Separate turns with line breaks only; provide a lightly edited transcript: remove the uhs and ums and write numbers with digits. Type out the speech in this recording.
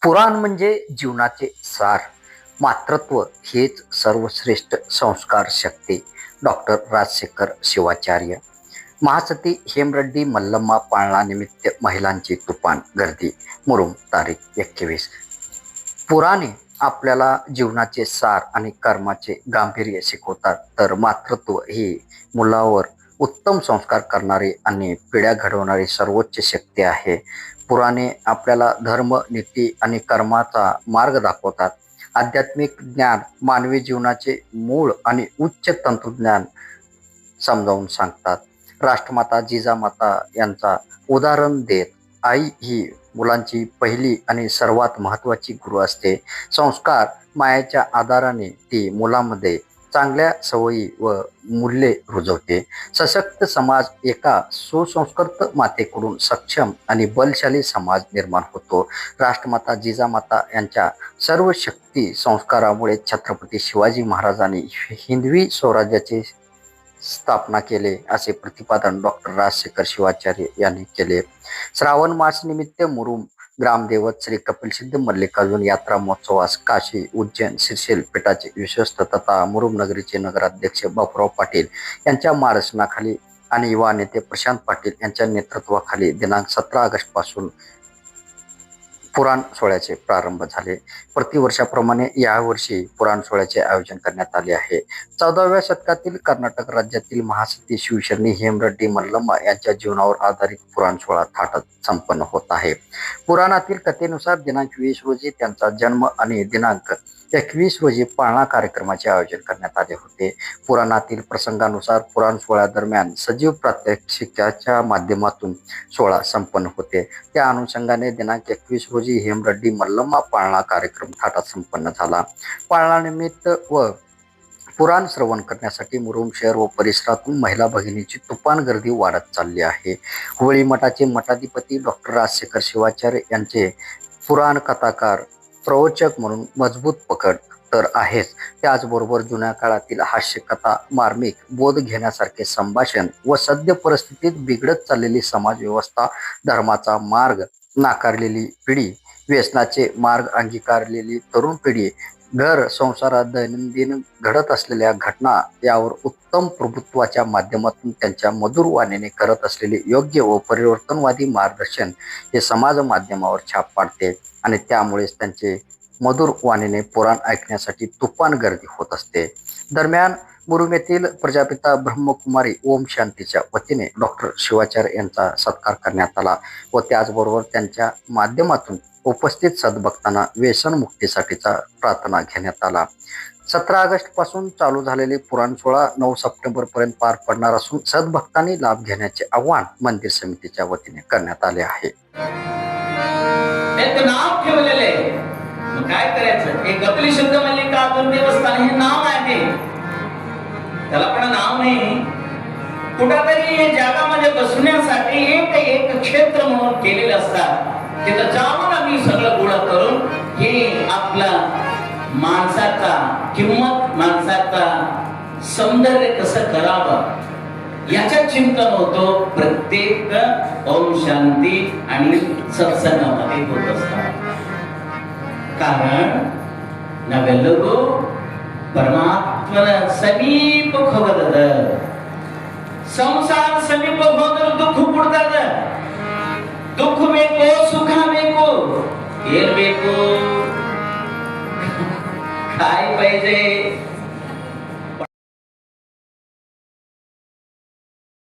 पुराण म्हणजे जीवनाचे सार. मातृत्व हेच सर्वश्रेष्ठ संस्कार शक्ती. डॉक्टर राजशेखर शिवाचार्य. महासती हेमरेड्डी मल्लम्मा पाळणानिमित्त महिलांची तुफान गर्दी. मुरुम तारीख 21. पुराणे आपल्याला जीवनाचे सार आणि कर्माचे गांभीर्य शिकवतात, तर मातृत्व ही मुलावर उत्तम संस्कार करणारी आणि पिढ्या घडवणारी सर्वोच्च शक्ती आहे. पुराणे आपल्याला धर्म, नीती आणि कर्माचा मार्ग दाखवतात. आध्यात्मिक ज्ञान, मानवी जीवनाचे मूळ आणि उच्च तंत्रज्ञान समजावून सांगतात. राष्ट्रमाता जिजामाता यांचा उदाहरण देत, आई ही मुलांची पहिली आणि सर्वात महत्त्वाची गुरु असते. संस्कार मायाच्या आधाराने ती मुलामध्ये चांगल्या सवयी व मूल्ये रुजवते. सशक्त समाज एका सुसंस्कृत मातेकडून सक्षम आणि बलशाली समाज निर्माण होतो. राष्ट्रमाता जिजामाता यांच्या सर्व शक्ती संस्कारामुळे छत्रपती शिवाजी महाराजांनी हिंदवी स्वराज्याचे स्थापना केले, असे प्रतिपादन डॉक्टर राजशेखर शिवाचार्य यांनी केले. श्रावण मास निमित्त मुरुम ग्रामदेवत श्री कपिलसिद्ध मल्लिकार्जुन यात्रा महोत्सवास काशी, उज्जैन, श्रीशैल पीठाचे विश्वस्त तथा मुरुम नगरीचे नगराध्यक्ष बापूराव पाटील यांच्या मार्गदर्शनाखाली आणि युवा नेते प्रशांत पाटील यांच्या नेतृत्वाखाली दिनांक 17 ऑगस्ट पासून पुराण सोहळ्याचे प्रारंभ झाले. प्रतिवर्षाप्रमाणे यावर्षी पुराण सोहळ्याचे आयोजन करण्यात आले आहे. 14व्या शतकातील कर्नाटक राज्यातील महासती शिवशरणी हेमरेड्डी मल्लम्मा यांच्या जीवनावर आधारित पुराण सोहळा थाटात संपन्न होत आहे. पुराणातील कथेनुसार दिनांक 20 रोजी त्यांचा जन्म आणि दिनांक 21 रोजी पाळणा कार्यक्रमाचे आयोजन करण्यात आले होते. पुराणातील प्रसंगानुसार पुराण सोहळ्यादरम्यान सजीव प्रात्यक्षिकाच्या माध्यमातून सोहळा संपन्न होते. त्या अनुषंगाने दिनांक 21 रोजी हेमरेड्डी मल्लम्मा पाळणा कार्यक्रम थाटात संपन्न झाला. पाळणानिमित्त व पुराण श्रवण करण्यासाठी मुरुम शहर व परिसरातून महिला भगिनीची तुफान गर्दी वाढत चालली आहे. हुबळी मठाचे मठाधिपती डॉक्टर राजशेखर शिवाचार्य यांचे पुराण कथाकार, प्रवचक म्हणून मजबूत पकड तर आहेच, त्याचबरोबर जुन्या काळातील हास्यकथा, मार्मिक बोध घेण्यासारखे संभाषण व सद्य परिस्थितीत बिघडत चाललेली समाजव्यवस्था, धर्माचा मार्ग नाकारलेली पिढी, व्यसनाचे मार्ग अंगीकारलेली तरुण पिढी, घर संसारात दैनंदिन घडत असलेल्या घटना यावर उत्तम प्रभुत्वाच्या माध्यमातून त्यांच्या मधुर वाणीने करत असलेले योग्य व परिवर्तनवादी मार्गदर्शन हे समाज माध्यमावर छाप पाडते आणि त्यामुळेच त्यांचे मधुर वाणीने पुराण ऐकण्यासाठी तुफान गर्दी होत असते. दरम्यान मुरुम येथील प्रजापिता ब्रह्मकुमारी ओम शांतीच्या वतीने डॉक्टर शिवाचार्य यांचा सत्कार करण्यात आला व त्याचबरोबर त्यांच्या माध्यमातून उपस्थित सद्भक्तांना व्यसनमुक्तीसाठीचा प्रार्थना घेण्यात आला. 17 ऑगस्ट पासून चालू झालेले पुराण सोहळा 9 सप्टेंबर पर्यंत पार पडणार असून सद्भक्तांनी लाभ घेण्याचे आवाहन मंदिर समितीच्या वतीने करण्यात आले आहे.
नाव ठेवलेले काय करायचं? एक कपिलसिद्ध मल्लिकार्जुन देवस्थान हे नाव आहे, त्याला पण नाव नाही. कुठेतरी जगामध्ये बसण्यासाठी एक क्षेत्र म्हणून केलेले असतात. तिथं जाऊन आम्ही सगळं गोळा करून हे आपला माणसाचा किंमत, माणसाचा सौंदर्य कसं करावं याच्या चिंतन होतो. प्रत्येक ओम शांती आणि सत्संगामध्ये होत असतात. कारण नव्हेल्लू परमात्मನ ಸಮೀಪ ಹೋಗದ ಸಂಸಾರ ಸಮೀಪ ಹೋದ್ರೆ ದುಃಖ ಕೊಡ್ತದ. ದುಃಖ ಬೇಕು, ಸುಖ ಬೇಕು, ಏನ್ ಬೇಕು? काय पाहिजे?